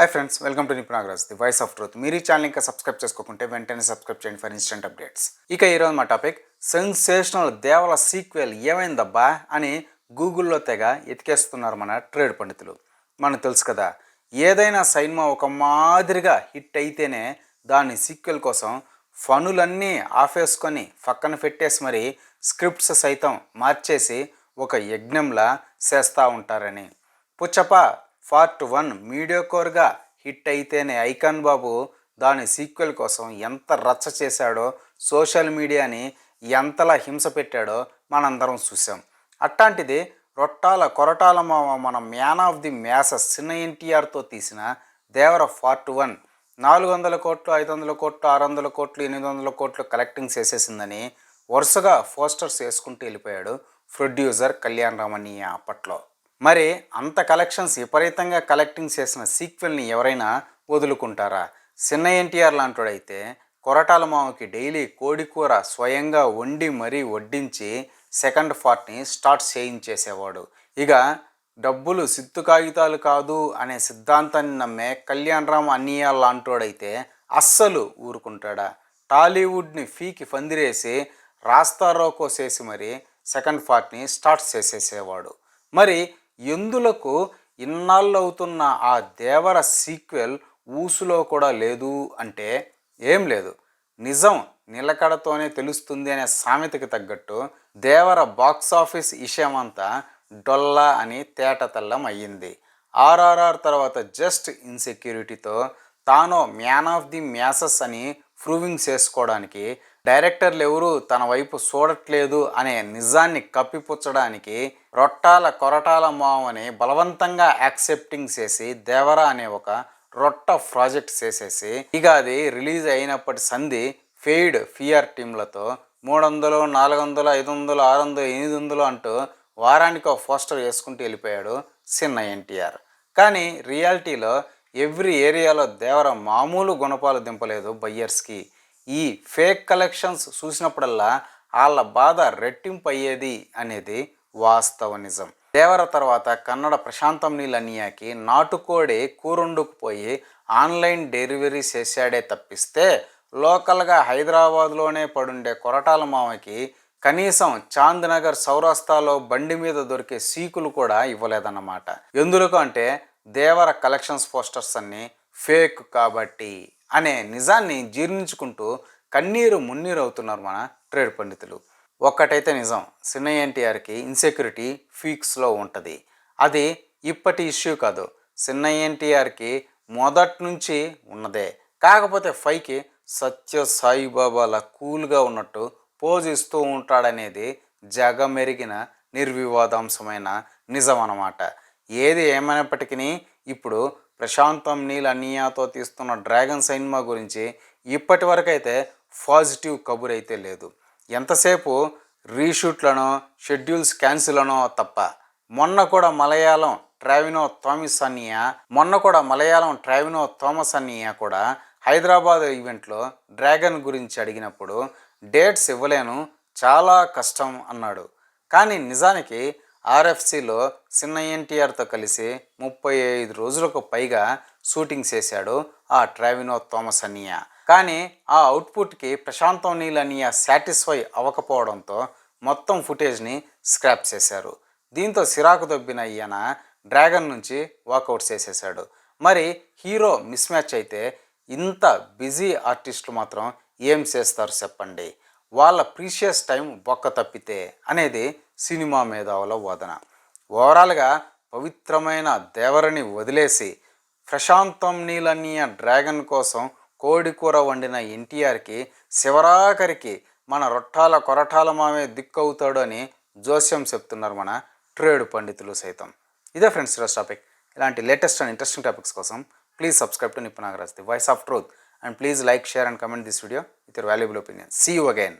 Hi friends, welcome to Nipunagraj the voice of truth. మీరు ఈ channel ఇంకా సబ్స్క్రైబ్ చేసుకోకుంటే వెంటనే సబ్స్క్రైబ్ చేయండి ఫర్ ఇన్స్టెంట్ అప్డేట్స్. ఇక ఈరోజు మా టాపిక్ సెన్సేషనల్ దేవల సీక్వెల్ ఏమైందబ్బా అని గూగుల్లో తెగ ఎతికేస్తున్నారు మన ట్రేడ్ పండితులు. మనకు తెలుసు కదా, ఏదైనా సినిమా ఒక మాదిరిగా హిట్ అయితేనే దాని సీక్వెల్ కోసం ఫనులన్నీ ఆఫేసుకొని పక్కన పెట్టేసి మరి స్క్రిప్ట్స్ సైతం మార్చేసి ఒక యజ్ఞంలా చేస్తూ ఉంటారని. పుచ్చప పార్ట్ 1 మీడియోకోర్గా హిట్ అయితేనే ఐకాన్ బాబు దాని సీక్వెల్ కోసం ఎంత రచ్చ చేశాడో, సోషల్ మీడియాని ఎంతలా హింస పెట్టాడో మనందరం చూసాం. అట్లాంటిది రొట్టాల కొరటాల మన మ్యాన్ ఆఫ్ ది మ్యాసెస్ చిన్న ఎన్టీఆర్తో తీసిన దేవర పార్ట్ 1 400 కోట్లు, 500 కోట్లు, 600 కోట్లు, 800 కోట్లు కలెక్టింగ్ చేసేసిందని వరుసగా పోస్టర్స్ వేసుకుంటూ వెళ్ళిపోయాడు ప్రొడ్యూసర్ కళ్యాణ్ రామన్నయ్య అప్పట్లో. మరి అంత కలెక్షన్స్ విపరీతంగా కలెక్టింగ్ చేసిన సీక్వెల్ని ఎవరైనా వదులుకుంటారా? చిన్న ఎన్టీఆర్ లాంటివాడైతే కొరటాల మామకి డైలీ కోడికూర స్వయంగా వండి మరీ వడ్డించి సెకండ్ పార్ట్ని స్టార్ట్ చేయించేసేవాడు. ఇక డబ్బులు సిత్తు కాగితాలు కాదు అనే సిద్ధాంతాన్ని నమ్మే కళ్యాణ్ రామ్ అన్నయ్య లాంటోడైతే అస్సలు ఊరుకుంటాడా? టాలీవుడ్ని ఫీకి పందిరేసి రాస్తారోకో చేసి మరి సెకండ్ పార్ట్ని స్టార్ట్ చేసేసేవాడు. మరి ఎందులకు ఇన్నాళ్ళు అవుతున్న ఆ దేవర సీక్వెల్ ఊసులో కూడా లేదు అంటే ఏం లేదు, నిజం నిలకడతోనే తెలుస్తుంది అనే సామెతకి తగ్గట్టు దేవర బాక్స్ ఆఫీస్ విషయమంతా డొల్లా అని తేటతెల్లం అయ్యింది. ఆర్ఆర్ఆర్ తర్వాత జస్ట్ ఇన్సెక్యూరిటీతో తాను మ్యాన్ ఆఫ్ ది మ్యాసెస్ అని ప్రూవింగ్ చేసుకోవడానికి, డైరెక్టర్లు ఎవరు తన వైపు చూడట్లేదు అనే నిజాన్ని కప్పిపుచ్చడానికి రొట్టాల కొరటాల మామని బలవంతంగా యాక్సెప్టింగ్ చేసి దేవరా అనే ఒక రొట్ట ప్రాజెక్ట్ చేసేసి ఇక అది రిలీజ్ అయినప్పటి సంధి ఫెయిడ్ ఫిఆర్ టీంలతో 300, 400, 500, 600, 800 అంటూ వారానికి ఒక పోస్టర్ వేసుకుంటూ వెళ్ళిపోయాడు చిన్న ఎన్టీఆర్. కానీ రియాలిటీలో ఎవ్రీ ఏరియాలో దేవర మామూలు గుణపాలు దింపలేదు బయ్యర్స్కి. ఈ ఫేక్ కలెక్షన్స్ చూసినప్పుడల్లా వాళ్ళ బాధ రెట్టింపు అయ్యేది అనేది వాస్తవ నిజం. దేవర తర్వాత కన్నడ ప్రశాంతం నీల్ అన్నయ్యకి నాటుకోడి కూరుండుకుపోయి ఆన్లైన్ డెలివరీ చేశాడే తప్పిస్తే లోకల్గా హైదరాబాద్లోనే పడుండే కొరటాల మామకి కనీసం చాంద్ నగర్ సౌరాష్ట్రలో బండి మీద దొరికే సీకులు కూడా ఇవ్వలేదన్నమాట. ఎందుకు అంటే దేవర కలెక్షన్స్ పోస్టర్స్ అన్నీ ఫేక్ కాబట్టి అనే నిజాన్ని జీర్ణించుకుంటూ కన్నీరు మున్నీరు అవుతున్నారు మన ట్రేడ్ పండితులు. ఒక్కటైతే నిజం, చిన్న ఎన్టీఆర్కి ఇన్సెక్యూరిటీ ఫీక్స్లో ఉంటుంది. అది ఇప్పటి ఇష్యూ కాదు, చిన్న ఎన్టీఆర్కి మొదటి నుంచి ఉన్నదే. కాకపోతే పైకి సత్య సాయిబాబాలా కూల్గా ఉన్నట్టు పోజ్ ఇస్తూ ఉంటాడనేది జగమెరిగిన నిర్వివాదాంశమైన నిజం అన్నమాట. ఏది ఏమైనప్పటికీ ఇప్పుడు ప్రశాంతం నీల్ అన్నయ్యతో తీస్తున్న డ్రాగన్ సినిమా గురించి ఇప్పటి వరకు అయితే పాజిటివ్ కబుర్ అయితే లేదు. ఎంతసేపు రీషూట్లనో షెడ్యూల్స్ క్యాన్సిల్ అనో తప్ప. మొన్న కూడా మలయాళం ట్రావినో థామస్ అన్నయ్య కూడా హైదరాబాద్ ఈవెంట్లో డ్రాగన్ గురించి అడిగినప్పుడు డేట్స్ ఇవ్వలేను, చాలా కష్టం అన్నాడు. కానీ నిజానికి ఆర్ఎఫ్సిలో చిన్న ఎన్టీఆర్తో కలిసి 35 రోజులకు పైగా షూటింగ్ చేశాడు ఆ ట్రావినో థామస్ అన్నయ్య. కానీ ఆ అవుట్పుట్కి ప్రశాంతం నీల్ అన్నయ్య సాటిస్ఫై అవ్వకపోవడంతో మొత్తం ఫుటేజ్ని స్క్రాప్ చేశారు. దీంతో సిరాకు దొబ్బిన ఈయన డ్రాగన్ నుంచి వాకౌట్ చేసేసాడు. మరి హీరో మిస్ మ్యాచ్ అయితే ఇంత బిజీ ఆర్టిస్టులు మాత్రం ఏం చేస్తారు చెప్పండి? వాళ్ళ ప్రీషియస్ టైం బొక్క తప్పితే అనేది సినిమా మేధావుల వాదన. ఓవరాల్గా పవిత్రమైన దేవరని వదిలేసి ప్రశాంతం నీల్ అన్నయ్య డ్రాగన్ కోసం కోడికూర వండిన ఎన్టీఆర్కి శివరాఖరికి మన రొట్టాల కొరటాల మామే దిక్కవుతాడు అని జోస్యం చెప్తున్నారు మన ట్రేడ్ పండితులు సైతం. ఇదే ఫ్రెండ్స్ ఈరోజు టాపిక్. ఇలాంటి లేటెస్ట్ అండ్ ఇంట్రెస్టింగ్ టాపిక్స్ కోసం please subscribe to Nipunagraj the voice of truth and please like, share and comment this video with your valuable opinion. See you again.